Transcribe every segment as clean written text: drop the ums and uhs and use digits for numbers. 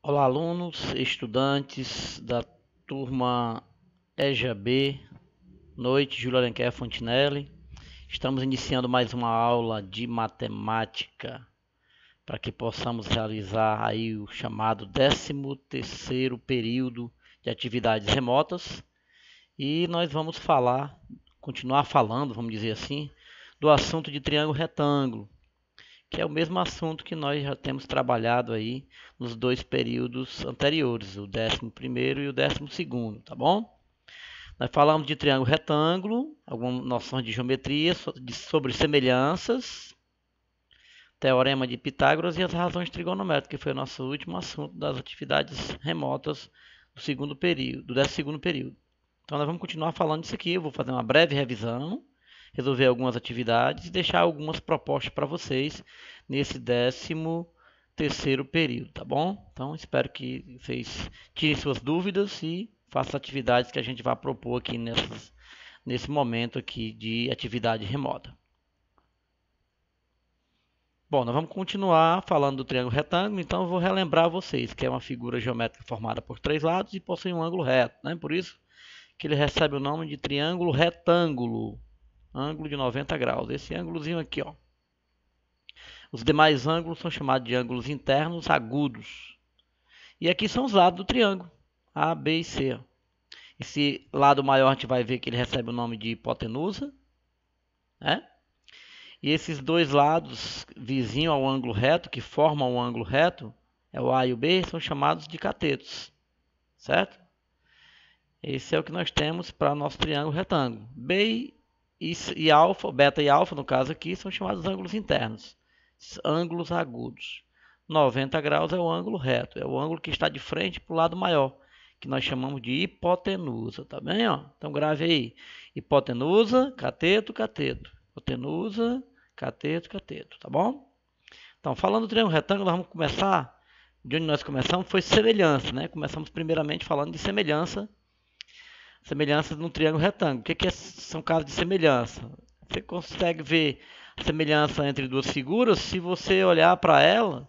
Olá, alunos, estudantes da turma EJA B, noite, Júlio Alenquer Fontinelli. Estamos iniciando mais uma aula de matemática para que possamos realizar aí o chamado 13º período de atividades remotas. E nós vamos continuar falando, vamos dizer assim, do assunto de triângulo retângulo, que é o mesmo assunto que nós já temos trabalhado aí nos dois períodos anteriores, o 11º e o 12º, tá bom? Nós falamos de triângulo retângulo, algumas noções de geometria, sobre semelhanças, teorema de Pitágoras e as razões trigonométricas, que foi o nosso último assunto das atividades remotas do segundo período, do 12º período. Então nós vamos continuar falando disso aqui, eu vou fazer uma breve revisão, resolver algumas atividades e deixar algumas propostas para vocês nesse 13º período, tá bom? Então espero que vocês tirem suas dúvidas e façam atividades que a gente vai propor aqui nesse momento aqui de atividade remota. Bom, nós vamos continuar falando do triângulo retângulo, então eu vou relembrar vocês que é uma figura geométrica formada por três lados e possui um ângulo reto, né? Por isso que ele recebe o nome de triângulo retângulo, ângulo de 90 graus. Esse ângulozinho aqui, ó. Os demais ângulos são chamados de ângulos internos agudos. E aqui são os lados do triângulo, A, B e C. Esse lado maior a gente vai ver que ele recebe o nome de hipotenusa, né? E esses dois lados vizinhos ao ângulo reto, que formam o ângulo reto, é o A e o B, são chamados de catetos, certo? Esse é o que nós temos para nosso triângulo retângulo. B e alfa, beta e alfa, no caso aqui, são chamados ângulos internos, ângulos agudos. 90 graus é o ângulo reto, é o ângulo que está de frente para o lado maior, que nós chamamos de hipotenusa, tá bem? Ó? Então grave aí, hipotenusa, cateto, cateto, hipotenusa, cateto, cateto, tá bom? Então, falando do triângulo retângulo, vamos começar, de onde nós começamos foi semelhança, né? Começamos primeiramente falando de semelhanças no triângulo retângulo. O que são casos de semelhança? Você consegue ver a semelhança entre duas figuras se você olhar para ela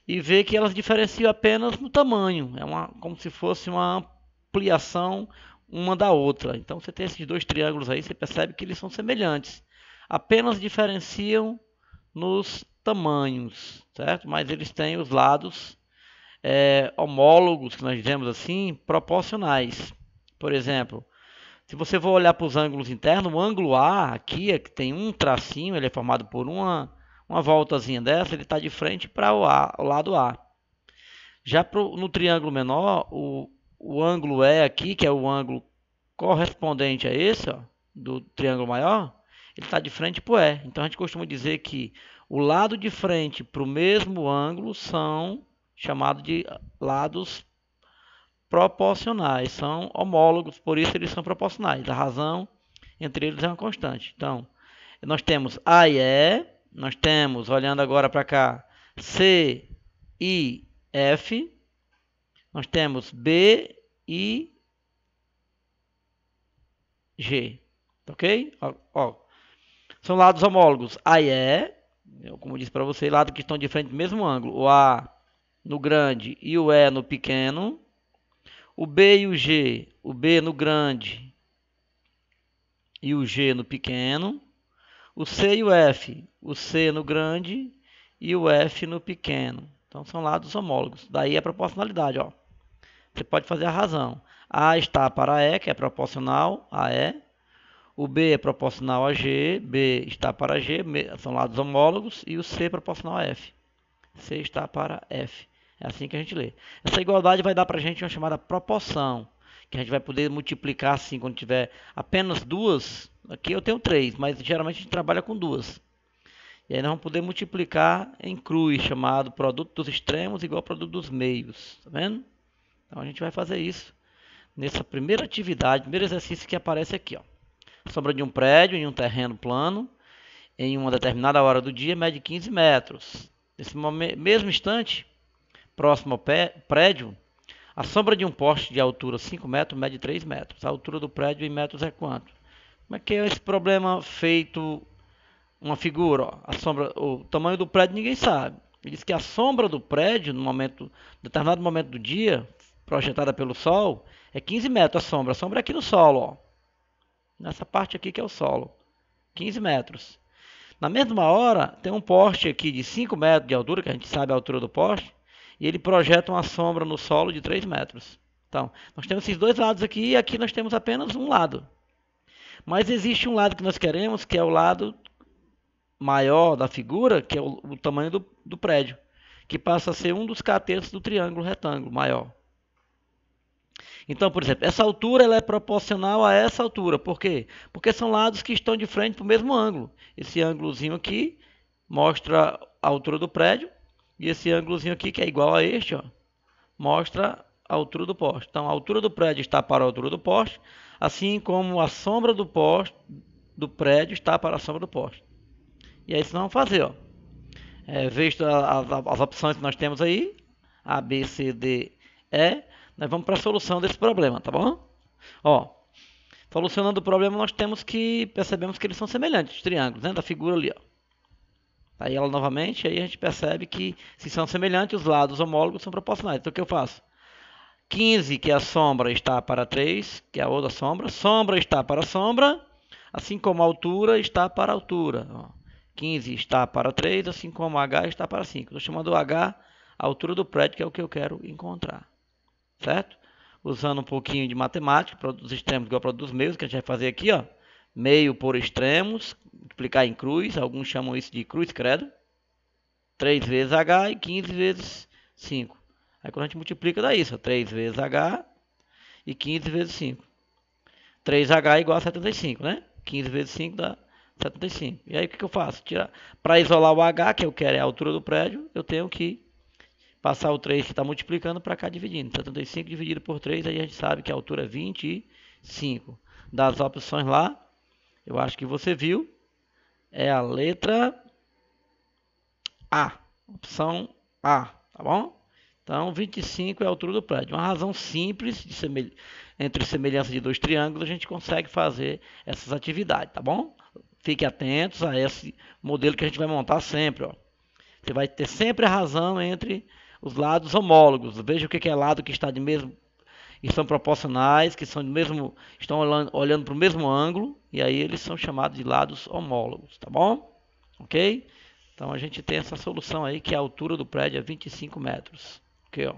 e ver que elas diferenciam apenas no tamanho. Como se fosse uma ampliação uma da outra. Então você tem esses dois triângulos aí, você percebe que eles são semelhantes. Apenas diferenciam nos tamanhos, certo? Mas eles têm os lados homólogos, que nós dizemos assim, proporcionais. Por exemplo, se você for olhar para os ângulos internos, o ângulo A aqui, que tem um tracinho, ele é formado por uma voltazinha dessa, ele está de frente para o lado A. Já no triângulo menor, o ângulo E aqui, que é o ângulo correspondente a esse, ó, do triângulo maior, ele está de frente para o E. Então a gente costuma dizer que o lado de frente para o mesmo ângulo são chamados de lados proporcionais, são homólogos, por isso eles são proporcionais. A razão entre eles é uma constante. Então, nós temos A e E, nós temos, olhando agora para cá, C e F, nós temos B e G, ok? Ó, são lados homólogos A e E, como eu disse para você, lados que estão de frente do mesmo ângulo, o A no grande e o E no pequeno. O B e o G, o B no grande e o G no pequeno. O C e o C no grande e o F no pequeno. Então são lados homólogos. Daí a proporcionalidade, ó. Você pode fazer a razão. A está para E, que é proporcional a E. O B é proporcional a G, B está para G, são lados homólogos. E o C é proporcional a F. C está para F. É assim que a gente lê. Essa igualdade vai dar para a gente uma chamada proporção, que a gente vai poder multiplicar assim quando tiver apenas duas. Aqui eu tenho três, mas geralmente a gente trabalha com duas. E aí nós vamos poder multiplicar em cruz, chamado produto dos extremos igual ao produto dos meios. Tá vendo? Então a gente vai fazer isso nessa primeira atividade, primeiro exercício que aparece aqui. Ó. Sombra de um prédio em um terreno plano, em uma determinada hora do dia, mede 15 metros. Nesse mesmo instante, próximo ao prédio, a sombra de um poste de altura 5 metros mede 3 metros. A altura do prédio em metros é quanto? Como é que é esse problema feito uma figura? Ó? O tamanho do prédio ninguém sabe. Ele diz que a sombra do prédio, determinado momento do dia, projetada pelo Sol, é 15 metros a sombra. A sombra é aqui no solo, ó. Nessa parte aqui que é o solo. 15 metros. Na mesma hora, tem um poste aqui de 5 metros de altura, que a gente sabe a altura do poste, e ele projeta uma sombra no solo de 3 metros. Então, nós temos esses dois lados aqui, e aqui nós temos apenas um lado. Mas existe um lado que nós queremos, que é o lado maior da figura, que é o tamanho do prédio, que passa a ser um dos catetos do triângulo retângulo maior. Então, por exemplo, essa altura ela é proporcional a essa altura. Por quê? Porque são lados que estão de frente para o mesmo ângulo. Esse ângulozinho aqui mostra a altura do prédio, e esse ângulozinho aqui, que é igual a este, ó, mostra a altura do poste. Então, a altura do prédio está para a altura do poste, assim como a sombra do poste do prédio está para a sombra do poste. E é isso que nós vamos fazer, ó. Visto as opções que nós temos aí, A, B, C, D, E, nós vamos para a solução desse problema, tá bom? Ó, solucionando o problema, nós percebemos que eles são semelhantes, os triângulos, né, da figura ali, ó. Aí ela novamente, aí a gente percebe que se são semelhantes, os lados homólogos são proporcionais. Então o que eu faço? 15, que é a sombra, está para 3, que é a outra sombra. Sombra está para a sombra, assim como a altura está para a altura. Ó. 15 está para 3, assim como H está para 5. Estou chamando o H a altura do prédio, que é o que eu quero encontrar. Certo? Usando um pouquinho de matemática, produto dos extremos igual a produto dos meios, que a gente vai fazer aqui, ó. Meio por extremos, multiplicar em cruz, alguns chamam isso de cruz credo. 3 vezes H e 15 vezes 5. Aí quando a gente multiplica dá isso, ó, 3 vezes H e 15 vezes 5. 3H é igual a 75, né? 15 vezes 5 dá 75. E aí o que eu faço? Para isolar o H, que eu quero é a altura do prédio, eu tenho que passar o 3 que está multiplicando para cá dividindo. 75 dividido por 3, aí a gente sabe que a altura é 25. Das opções lá, eu acho que você viu, é a letra A. Opção A, tá bom? Então, 25 é a altura do prédio. Uma razão simples, entre semelhança de dois triângulos, a gente consegue fazer essas atividades, tá bom? Fique atentos a esse modelo que a gente vai montar sempre, ó. Você vai ter sempre a razão entre os lados homólogos. Veja o que é lado que está de mesmo e são proporcionais, que são do mesmo, estão olhando para o mesmo ângulo, e aí eles são chamados de lados homólogos, tá bom? Ok? Então a gente tem essa solução aí, que a altura do prédio é 25 metros. Ok, ó.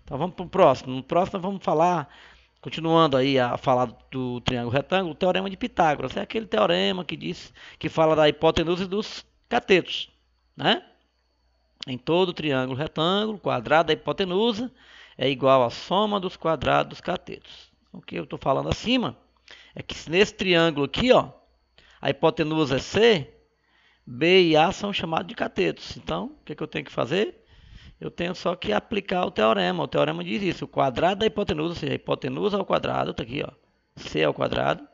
Então vamos para o próximo. No próximo nós vamos falar, continuando aí a falar do triângulo retângulo, o teorema de Pitágoras. É aquele teorema que fala da hipotenusa dos catetos, né? Em todo triângulo retângulo, o quadrado da hipotenusa é igual à soma dos quadrados dos catetos. O que eu estou falando acima é que nesse triângulo aqui, ó, a hipotenusa é C, B e A são chamados de catetos. Então, o que eu tenho que fazer? Eu tenho só que aplicar o teorema. O teorema diz isso. O quadrado da hipotenusa, ou seja, a hipotenusa ao quadrado, está aqui, ó, C ao quadrado,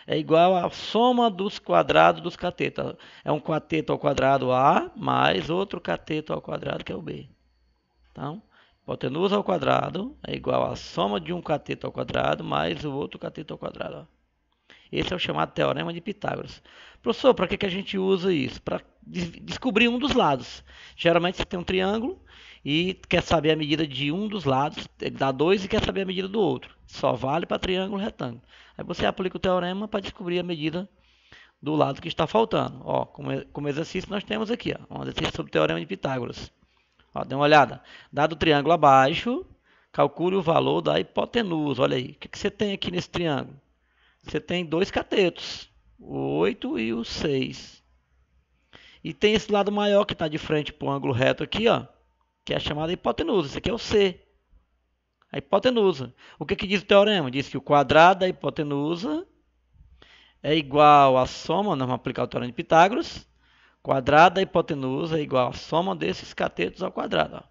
é igual à soma dos quadrados dos catetos. É um cateto ao quadrado A mais outro cateto ao quadrado, que é o B. Então, hipotenusa ao quadrado é igual à soma de um cateto ao quadrado mais o outro cateto ao quadrado. Ó. Esse é o chamado teorema de Pitágoras. Professor, para que a gente usa isso? Para descobrir um dos lados. Geralmente você tem um triângulo e quer saber a medida de um dos lados, ele dá 2 e quer saber a medida do outro. Só vale para triângulo retângulo. Aí você aplica o teorema para descobrir a medida do lado que está faltando. Ó, como exercício nós temos aqui, ó, um exercício sobre o teorema de Pitágoras. Ó, dê uma olhada. Dado o triângulo abaixo, calcule o valor da hipotenusa. Olha aí, o que você tem aqui nesse triângulo? Você tem dois catetos, o 8 e o 6. E tem esse lado maior que está de frente para o ângulo reto aqui, ó, que é a chamada hipotenusa. Esse aqui é o C. A hipotenusa. O que diz o teorema? Diz que o quadrado da hipotenusa é igual à soma, nós vamos aplicar o teorema de Pitágoras, quadrado da hipotenusa é igual à soma desses catetos ao quadrado. Ó.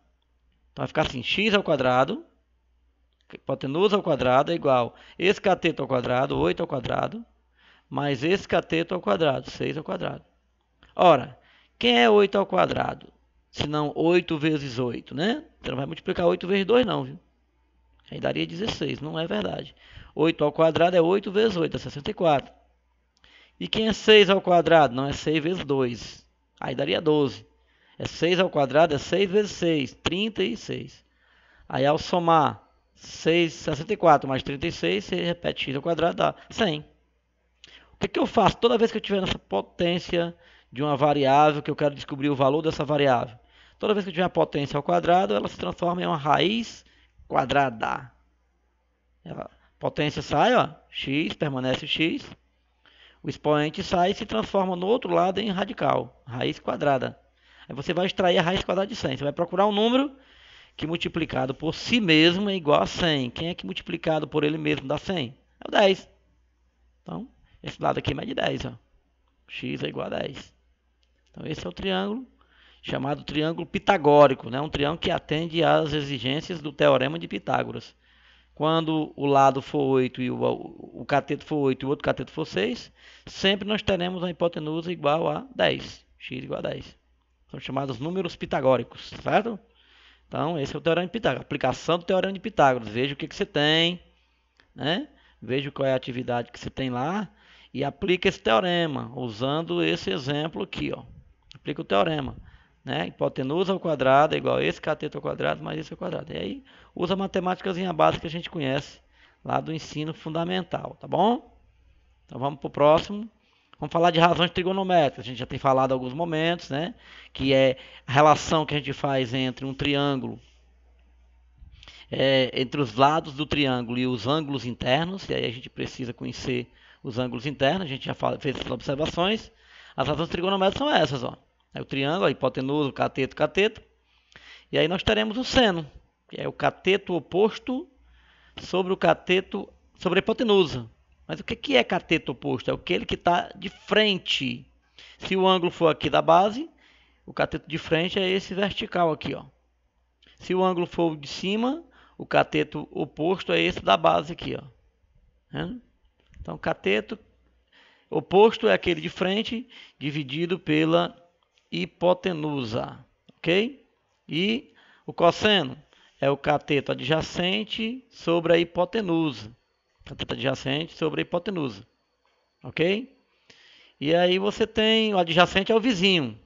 Então vai ficar assim, x ao quadrado, hipotenusa ao quadrado é igual esse cateto ao quadrado, 8 ao quadrado, mais esse cateto ao quadrado, 6 ao quadrado. Ora, quem é 8 ao quadrado? Se não 8 vezes 8, né? Você não vai multiplicar 8 vezes 2 não, viu? Aí daria 16, não é verdade. 8 ao quadrado é 8 vezes 8, é 64. E quem é 6 ao quadrado? Não é 6 vezes 2. Aí daria 12. É 6 ao quadrado, é 6 vezes 6, 36. Aí ao somar 6, 64 mais 36, você repete x ao quadrado, dá 100. O que eu faço toda vez que eu tiver nessa potência de uma variável, que eu quero descobrir o valor dessa variável? Toda vez que eu tiver uma potência ao quadrado, ela se transforma em uma raiz quadrada. A potência sai, ó, x, permanece x. O expoente sai e se transforma no outro lado em radical, raiz quadrada. Aí você vai extrair a raiz quadrada de 100. Você vai procurar um número que multiplicado por si mesmo é igual a 100. Quem é que multiplicado por ele mesmo dá 100? É o 10. Então, esse lado aqui mede 10. Ó. X é igual a 10. Então, esse é o triângulo chamado triângulo pitagórico. Né? Um triângulo que atende às exigências do teorema de Pitágoras. Quando o lado for 8 e o cateto for 8 e o outro cateto for 6, sempre nós teremos uma hipotenusa igual a 10. X igual a 10. São chamados números pitagóricos, certo? Então, esse é o teorema de Pitágoras. Aplicação do teorema de Pitágoras. Veja o que você tem, né? Veja qual é a atividade que você tem lá e aplica esse teorema, usando esse exemplo aqui, ó. Aplica o teorema. Né? Hipotenusa ao quadrado é igual a esse cateto ao quadrado mais esse ao quadrado. E aí usa a matemática básica que a gente conhece lá do ensino fundamental, tá bom? Então vamos para o próximo. Vamos falar de razões trigonométricas. A gente já tem falado em alguns momentos, né? Que é a relação que a gente faz entre um triângulo, entre os lados do triângulo e os ângulos internos. E aí a gente precisa conhecer os ângulos internos. A gente já fez essas observações. As razões trigonométricas são essas, ó. É o triângulo, a hipotenusa, o cateto, cateto. E aí nós teremos o seno, que é o cateto oposto sobre o cateto, sobre a hipotenusa. Mas o que é cateto oposto? É aquele que está de frente. Se o ângulo for aqui da base, o cateto de frente é esse vertical aqui, ó. Se o ângulo for de cima, o cateto oposto é esse da base aqui, ó. Então, cateto oposto é aquele de frente, dividido pela hipotenusa, ok? E o cosseno é o cateto adjacente sobre a hipotenusa. Cateto adjacente sobre a hipotenusa, ok? E aí você tem o adjacente é o vizinho.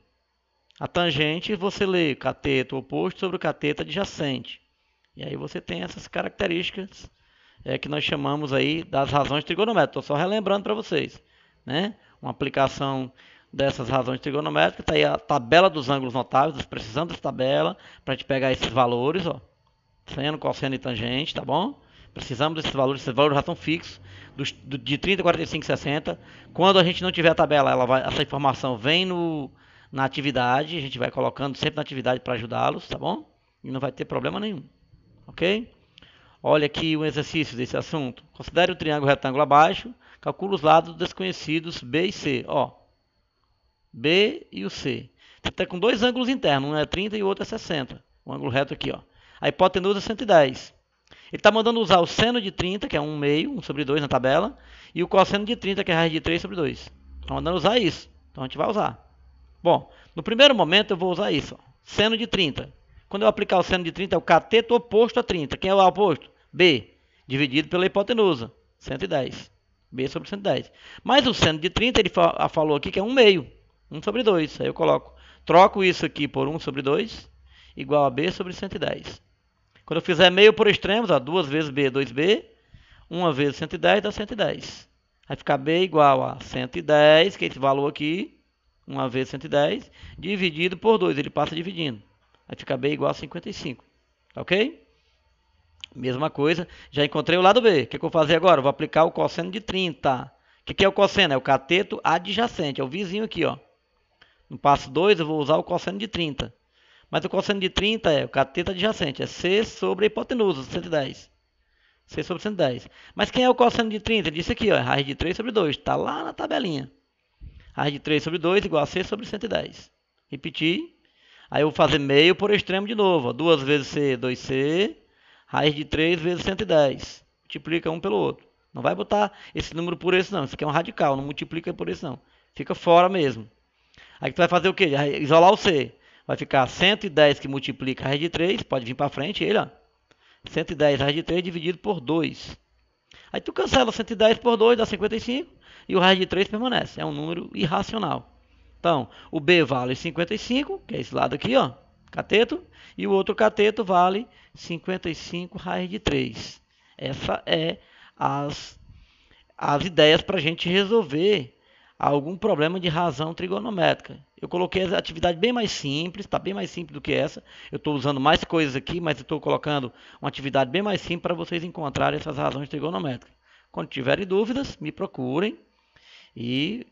A tangente você lê cateto oposto sobre o cateto adjacente. E aí você tem essas características que nós chamamos aí das razões trigonométricas. Estou só relembrando para vocês, né? Uma aplicação dessas razões trigonométricas, está aí a tabela dos ângulos notáveis, precisando dessa tabela para a gente pegar esses valores, ó, seno, cosseno e tangente, tá bom? Precisamos desses valores já estão fixos, de 30, 45, 60. Quando a gente não tiver a tabela, essa informação vem na atividade, a gente vai colocando sempre na atividade para ajudá-los, tá bom? E não vai ter problema nenhum, ok? Olha aqui o exercício desse assunto. Considere o triângulo retângulo abaixo, calcula os lados desconhecidos B e C, ó. B e o C. Você está com dois ângulos internos, um é 30 e o outro é 60. Um ângulo reto aqui, ó. A hipotenusa é 110. Ele está mandando usar o seno de 30, que é 1 meio, 1 sobre 2 na tabela, e o cosseno de 30, que é a raiz de 3 sobre 2. Está mandando usar isso. Então a gente vai usar. Bom, no primeiro momento eu vou usar isso, ó. Seno de 30. Quando eu aplicar o seno de 30, é o cateto oposto a 30. Quem é o oposto? B, dividido pela hipotenusa, 110. B sobre 110. Mas o seno de 30, ele falou aqui que é 1 meio. 1 sobre 2. Aí eu troco isso aqui por 1 sobre 2, igual a B sobre 110. Quando eu fizer meio por extremos, ó, 2 vezes B, 2B, 1 vezes 110 dá 110. Vai ficar B igual a 110, que é esse valor aqui, 1 vezes 110, dividido por 2, ele passa dividindo. Vai ficar B igual a 55, ok? Mesma coisa, já encontrei o lado B. O que eu vou fazer agora? Eu vou aplicar o cosseno de 30. O que é o cosseno? É o cateto adjacente, é o vizinho aqui, ó. No passo 2 eu vou usar o cosseno de 30. Mas o cosseno de 30 é o cateto adjacente, é C sobre a hipotenusa, 110. C sobre 110. Mas quem é o cosseno de 30? Ele disse aqui, ó, raiz de 3 sobre 2. Está lá na tabelinha. Raiz de 3 sobre 2 igual a C sobre 110. Repetir. Aí eu vou fazer meio por extremo de novo. Ó. 2 vezes C, 2C. Raiz de 3 vezes 110. Multiplica um pelo outro. Não vai botar esse número por esse não. Isso aqui é um radical, não multiplica por esse não. Fica fora mesmo. Aí tu vai fazer o quê? Isolar o C. Vai ficar 110 que multiplica a raiz de 3. Pode vir para frente ele, ó. 110 raiz de 3 dividido por 2. Aí tu cancela 110 por 2, dá 55. E o raiz de 3 permanece. É um número irracional. Então, o B vale 55, que é esse lado aqui, ó, cateto, e o outro cateto vale 55 raiz de 3. Essa é as ideias para a gente resolver algum problema de razão trigonométrica. Eu coloquei a atividade bem mais simples, está bem mais simples do que essa. Eu estou usando mais coisas aqui, mas estou colocando uma atividade bem mais simples para vocês encontrarem essas razões trigonométricas. Quando tiverem dúvidas, me procurem e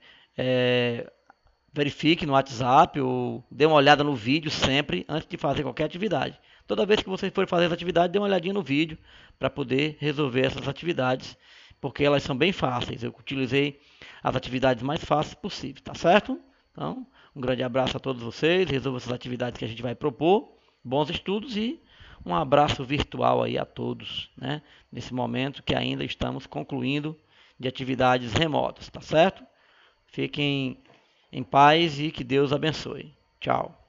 verifique no WhatsApp ou dê uma olhada no vídeo sempre antes de fazer qualquer atividade. Toda vez que vocês forem fazer essa atividade, dê uma olhadinha no vídeo para poder resolver essas atividades, porque elas são bem fáceis. Eu utilizei as atividades mais fáceis possíveis, tá certo? Então, um grande abraço a todos vocês, resolva essas atividades que a gente vai propor, bons estudos e um abraço virtual aí a todos, né? Nesse momento que ainda estamos concluindo de atividades remotas, tá certo? Fiquem em paz e que Deus abençoe. Tchau.